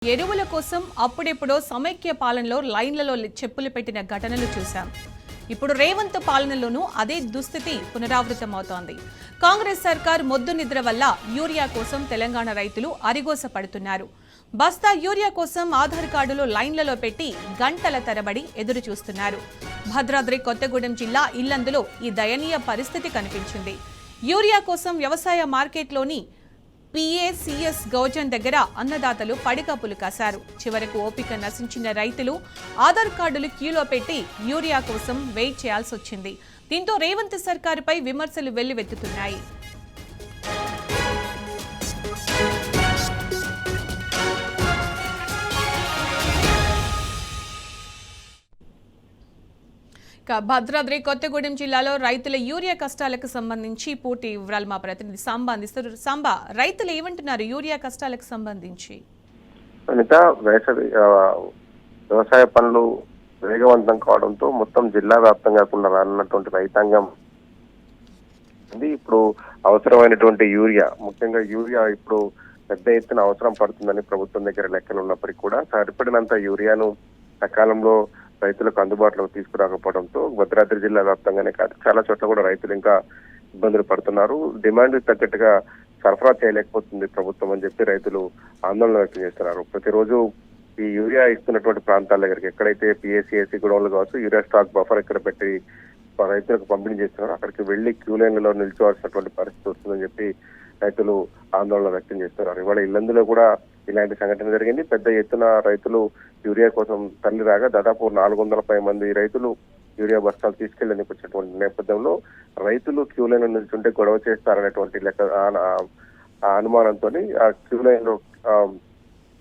ఎరువుల కోసం అప్పుడెప్పుడో సమైక్య పాలనలో లైన్లలో చెప్పులు పెట్టిన ఘటనలు చూశాం. ఇప్పుడు రేవంత్ పాలనలోనూ అదే దుస్థితి పునరావృతమవుతోంది. కాంగ్రెస్ సర్కార్ మొద్దు నిద్ర వల్ల యూరియా కోసం తెలంగాణ రైతులు అరిగోస పడుతున్నారు. బస్తా యూరియా కోసం ఆధార్ కార్డులు లైన్లలో పెట్టి గంటల తరబడి ఎదురు చూస్తున్నారు. భద్రాద్రి కొత్తగూడెం జిల్లా ఇల్లందులో ఈ దయనీయ పరిస్థితి కనిపించింది. యూరియా కోసం వ్యవసాయ మార్కెట్లోని PACS గౌజన్ దగ్గర అన్నదాతలు పడికప్పులు కాశారు. చివరకు ఓపిక నశించిన రైతులు ఆధార్ కార్డులు క్యూలో పెట్టి యూరియా కోసం వెయిట్ చేయాల్సి వచ్చింది. దీంతో రేవంత్ సర్కారుపై విమర్శలు వెల్లువెత్తుతున్నాయి. భద్రాద్రి కొత్తగూడెం జిల్లాలో రైతుల యూరియా కష్టాలకు సంబంధించి పూర్తి వివరాలు మా ప్రతినిధి సాంబా అందిస్తారు. సాంబా, రైతులు ఏమంటున్నారు యూరియా కష్టాలకు సంబంధించి? వ్యవసాయ పనులు వేగవంతం కావడంతో మొత్తం జిల్లా వ్యాప్తంగా రానున్నటువంటి రైతాంగం ఇప్పుడు అవసరమైనటువంటి యూరియా, ముఖ్యంగా యూరియా ఇప్పుడు పెద్ద ఎత్తున అవసరం పడుతుందని ప్రభుత్వం దగ్గర లెక్కలు ఉన్నప్పటికీ కూడా సరిపడినంత యూరియాను సకాలంలో రైతులకు అందుబాటులోకి తీసుకురాకపోవడంతో భద్రాద్రి జిల్లా వ్యాప్తంగానే కాదు చాలా చోట్ల కూడా రైతులు ఇంకా ఇబ్బందులు పడుతున్నారు. డిమాండ్ తగ్గట్టుగా సరఫరా చేయలేకపోతుంది ప్రభుత్వం అని చెప్పి రైతులు ఆందోళన వ్యక్తం చేస్తున్నారు. ప్రతిరోజు ఈ యూరియా ఇస్తున్నటువంటి ప్రాంతాల దగ్గరికి ఎక్కడైతే PACS గొడవలు కావచ్చు, యూరియా స్టాక్ బఫర్ ఎక్కడ పెట్టి రైతులకు పంపిణీ చేస్తున్నారు అక్కడికి వెళ్లి క్యూ లైన్లలో నిల్చోవాల్సినటువంటి పరిస్థితి వస్తుందని చెప్పి రైతులు ఆందోళన వ్యక్తం చేస్తున్నారు. ఇవాళ ఇల్లందులో కూడా ఇలాంటి సంఘటన జరిగింది. పెద్ద ఎత్తున రైతులు యూరియా కోసం తల్లి రాగా దాదాపు 400 మంది రైతులు యూరియా బస్తాలు తీసుకెళ్లేందుకు వచ్చినటువంటి నేపథ్యంలో రైతులు క్యూ లైన్ నిల్చుంటే గొడవ చేస్తారనేటువంటి అనుమానంతో ఆ క్యూ లైన్ లో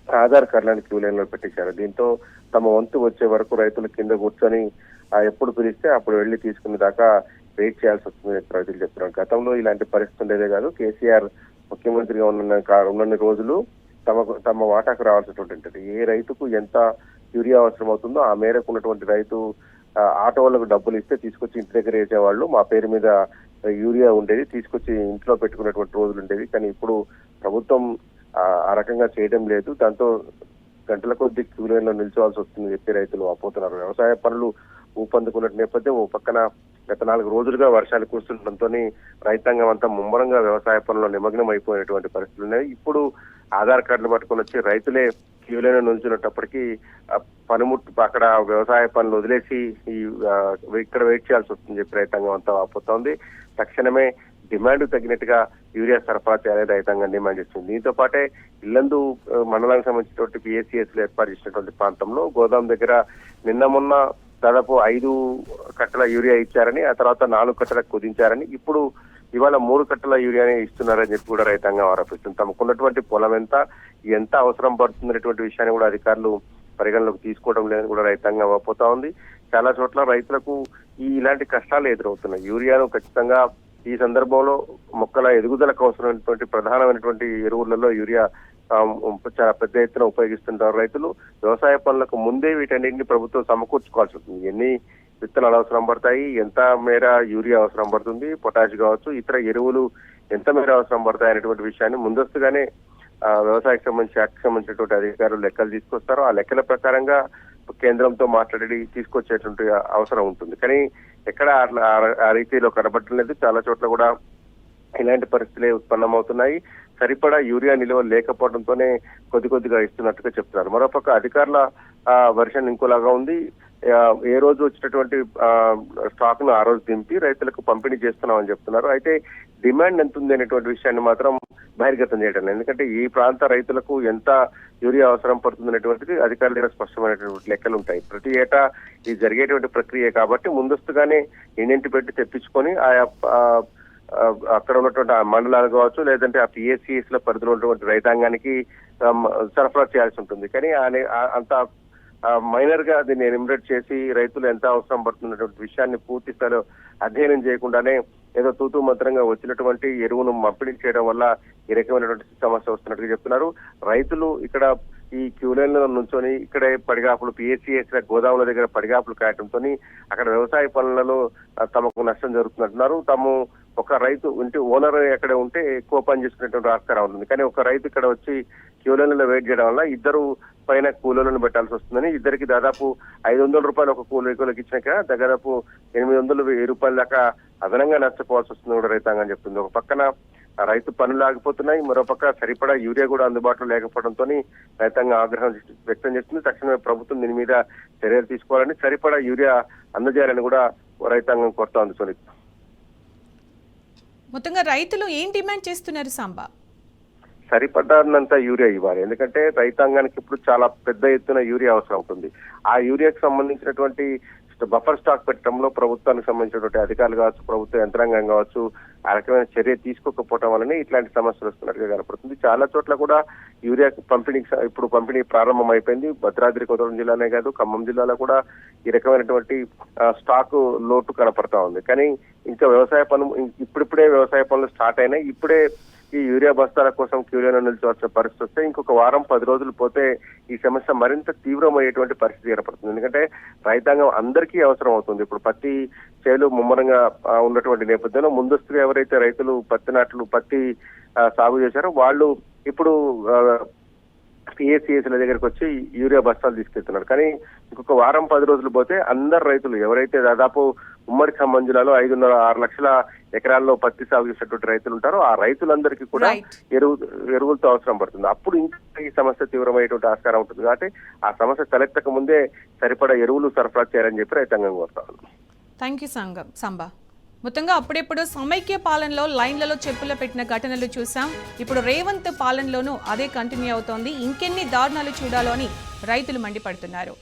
ఆధార్ కార్డులను క్యూ లైన్ లో పెట్టించారు. దీంతో తమ వంతు వచ్చే వరకు రైతులు కింద కూర్చొని ఎప్పుడు పిలిస్తే అప్పుడు వెళ్లి తీసుకునే దాకా వెయిట్ చేయాల్సి వస్తుందని రైతులు చెప్తున్నారు. గతంలో ఇలాంటి పరిస్థితి ఉండేదే కాదు. కేసీఆర్ ముఖ్యమంత్రిగా ఉన్నన్ని రోజులు తమ వాటాకు రావాల్సినటువంటి ఏ రైతుకు ఎంత యూరియా అవసరం అవుతుందో ఆ మేరకు ఉన్నటువంటి రైతు ఆటో వాళ్ళకు డబ్బులు ఇస్తే తీసుకొచ్చి ఇంటి దగ్గర వేసేవాళ్ళు. మా పేరు మీద యూరియా ఉండేది, తీసుకొచ్చి ఇంట్లో పెట్టుకున్నటువంటి రోజులు ఉండేవి. కానీ ఇప్పుడు ప్రభుత్వం ఆ రకంగా చేయడం లేదు. దాంతో గంటల కొద్ది క్యూ లైన్ లో నిల్చోవాల్సి వస్తుందని చెప్పి రైతులు వాపోతున్నారు. వ్యవసాయ పనులు ఊపందుకున్న నేపథ్యం ఓ పక్కన గత 4 రోజులుగా వర్షాలు కురుస్తుండటంతో రైతాంగం అంతా ముమ్మరంగా వ్యవసాయ పనుల్లో నిమగ్నం అయిపోయినటువంటి పరిస్థితులు ఉన్నాయి. ఇప్పుడు ఆధార్ కార్డులు పట్టుకొని వచ్చి రైతులే క్యూ లైన్ నుంచున్నప్పటికీ పనిముట్టు అక్కడ వ్యవసాయ పనులు వదిలేసి ఇక్కడ వెయిట్ చేయాల్సి వస్తుందని చెప్పి రైతాంగం అంతా వాపోతోంది. తక్షణమే డిమాండ్ తగినట్టుగా యూరియా సరఫరా చేయాలని రైతాంగం డిమాండ్ చేస్తుంది. దీంతో పాటే ఇల్లందు మండలానికి సంబంధించినటువంటి PACS లో ఏర్పాటు చేసినటువంటి ప్రాంతంలో గోదాం దగ్గర నిన్న మొన్న దాదాపు 5 కట్టల యూరియా ఇచ్చారని, ఆ తర్వాత 4 కట్టలకు కుదించారని, ఇప్పుడు ఇవాళ 3 కట్టల యూరియానే ఇస్తున్నారని చెప్పి కూడా రైతాంగం ఆరోపిస్తుంది. తమకున్నటువంటి పొలం ఎంత అవసరం పడుతుందనేటువంటి విషయాన్ని కూడా అధికారులు పరిగణలోకి తీసుకోవడం లేదని కూడా రైతాంగం వాపోతా ఉంది. చాలా చోట్ల రైతులకు ఇలాంటి కష్టాలు ఎదురవుతున్నాయి. యూరియాను ఖచ్చితంగా ఈ సందర్భంలో మొక్కల ఎదుగుదలకు అవసరమైనటువంటి ప్రధానమైనటువంటి ఎరువులలో యూరియా చాలా పెద్ద ఎత్తున ఉపయోగిస్తుంటారు రైతులు. వ్యవసాయ పనులకు ముందే వీటన్నింటినీ ప్రభుత్వం సమకూర్చుకోవాల్సి ఉంటుంది. ఎన్ని విత్తనాలు అవసరం పడతాయి, ఎంత మేర యూరియా అవసరం పడుతుంది, పొటాష్ కావచ్చు, ఇతర ఎరువులు ఎంత మేర అవసరం పడతాయి అనేటువంటి విషయాన్ని ముందస్తుగానే వ్యవసాయకు సంబంధించినటువంటి అధికారులు లెక్కలు తీసుకొస్తారు. ఆ లెక్కల ప్రకారంగా కేంద్రంతో మాట్లాడి తీసుకొచ్చేటువంటి అవసరం ఉంటుంది. కానీ ఎక్కడ ఆ రీతిలో కనబడటం లేదు. చాలా చోట్ల కూడా ఇలాంటి పరిస్థితులే ఉత్పన్నమవుతున్నాయి. సరిపడా యూరియా నిల్వ లేకపోవడంతోనే కొద్దిగా ఇస్తున్నట్టుగా చెప్తున్నారు. మరోపక్క అధికారుల వర్షన్ ఇంకోలాగా ఉంది. ఏ రోజు వచ్చినటువంటి స్టాక్ ను ఆ రోజు దింపి రైతులకు పంపిణీ చేస్తున్నామని చెప్తున్నారు. అయితే డిమాండ్ ఎంత ఉంది అనేటువంటి విషయాన్ని మాత్రం బహిర్గతం చేయడం లేదు. ఎందుకంటే ఈ ప్రాంత రైతులకు ఎంత యూరియా అవసరం పడుతుంది అనేటువంటిది అధికారుల దగ్గర స్పష్టమైనటువంటి లెక్కలు ఉంటాయి. ప్రతి ఏటా ఇది జరిగేటువంటి ప్రక్రియ కాబట్టి ముందస్తుగానే ఇంటింటి పెట్టి తెప్పించుకొని ఆయా అక్కడ ఉన్నటువంటి ఆ మండలాలు కావచ్చు, లేదంటే ఆ PACS లో పరిధిలో ఉన్నటువంటి రైతాంగానికి సరఫరా చేయాల్సి ఉంటుంది. కానీ అంత మైనర్ గా దీన్ని ఎనిమిరేట్ చేసి రైతులు ఎంత అవసరం పడుతున్నటువంటి విషయాన్ని పూర్తి స్థాయిలో అధ్యయనం చేయకుండానే ఏదో తూతూ మంత్రంగా వచ్చినటువంటి ఎరువును పంపిణీ చేయడం వల్ల ఈ రకమైనటువంటి సమస్య వస్తున్నట్టుగా చెప్తున్నారు. రైతులు ఇక్కడ ఈ క్యూ లైన్ లో నుంచొని ఇక్కడే పడిగాపులు PACS గోదాముల దగ్గర పడిగాపులు కాయటంతో అక్కడ వ్యవసాయ పనులలో తమకు నష్టం జరుగుతున్నట్టున్నారు. తాము ఒక రైతు ఇంటి ఓనర్ ఎక్కడ ఉంటే ఎక్కువ పని చేసుకునేటువంటి ఆస్కారం ఉంటుంది. కానీ ఒక రైతు ఇక్కడ వచ్చి క్యూ లైన్లలో వెయిట్ చేయడం వల్ల ఇద్దరు పైన కూలీలను పెట్టాల్సి వస్తుందని ఇద్దరికి దాదాపు 500 రూపాయలు ఒక కూలీకి ఇచ్చినాక దాదాపు 800-1000 రూపాయల దాకా అదనంగా నష్టపోవాల్సి వస్తుంది కూడా రైతాంగం చెప్తుంది. ఒక పక్కన రైతు పనులు ఆగిపోతున్నాయి, మరోపక్క సరిపడా యూరియా కూడా అందుబాటులో లేకపోవడంతో రైతాంగం ఆగ్రహం వ్యక్తం చేస్తుంది. తక్షణమే ప్రభుత్వం దీని మీద చర్యలు తీసుకోవాలని, సరిపడా యూరియా అందజేయాలని కూడా రైతాంగం కోరుతోంది. సునీత, మొత్తంగా రైతులు ఏం డిమాండ్ చేస్తున్నారు సాంబా? సరిపడ్డానంత యూరియా ఇవ్వాలి. ఎందుకంటే రైతాంగానికి ఇప్పుడు చాలా పెద్ద ఎత్తున యూరియా అవసరం ఉంటుంది. ఆ యూరియాకి సంబంధించినటువంటి బఫర్ స్టాక్ పెట్టడంలో ప్రభుత్వానికి సంబంధించినటువంటి అధికారులు కావచ్చు, ప్రభుత్వ యంత్రాంగం కావచ్చు, ఆ రకమైన చర్య తీసుకోకపోవడం వల్లనే ఇట్లాంటి సమస్యలు వస్తున్నట్టుగా కనపడుతుంది. చాలా చోట్ల కూడా యూరియా పంపిణీ ప్రారంభం అయిపోయింది. భద్రాద్రి కొత్తగూడెం జిల్లానే కాదు, ఖమ్మం జిల్లాలో కూడా ఈ రకమైనటువంటి స్టాక్ లోటు కనపడతా ఉంది. కానీ ఇంకా ఇప్పుడిప్పుడే వ్యవసాయ పనులు స్టార్ట్ అయినాయి. ఇప్పుడే ఈ యూరియా బస్తాల కోసం క్యూలో నిల్చోవలసిన పరిస్థితి వస్తే ఇంకొక 10 రోజులు పోతే ఈ సమస్య మరింత తీవ్రమయ్యేటువంటి పరిస్థితి ఏర్పడుతుంది. ఎందుకంటే రైతాంగం అందరికీ అవసరం అవుతుంది. ఇప్పుడు పత్తి చేలు ముమ్మరంగా ఉన్నటువంటి నేపథ్యంలో ముందస్తుగా ఎవరైతే రైతులు పత్తి సాగు చేశారో వాళ్ళు ఇప్పుడు PACS దగ్గరికి వచ్చి యూరియా బస్తాలు తీసుకెళ్తున్నారు. కానీ ఇంకొక 10 రోజులు పోతే అందరు రైతులు ఎవరైతే దాదాపు ఉమ్మడి ఖమ్మం జిల్లాలో 5.5-6 లక్షల ఎకరాల్లో పత్తి సాగు చేసేటువంటి రైతులు ఉంటారో ఆ రైతులందరికీ కూడా ఎరువులతో అవసరం పడుతుంది. అప్పుడు ఇంకా ఈ సమస్య తీవ్రమయ్యేటువంటి ఆస్కారం ఉంటుంది. కాబట్టి ఆ సమస్య తలెత్తక ముందే సరిపడా ఎరువులు సరఫరా చేయాలని చెప్పి రైతాంగం కోరుతారు. Thank you Samba. మొత్తంగా అప్పుడెప్పుడు సమైక్య పాలనలో లైన్లలో చెప్పులు పెట్టిన ఘటనలు చూసాం. ఇప్పుడు రేవంత్ పాలనలోనూ అదే కంటిన్యూ అవుతోంది. ఇంకెన్ని దారుణాలు చూడాలో అని రైతులు మండిపడుతున్నారు.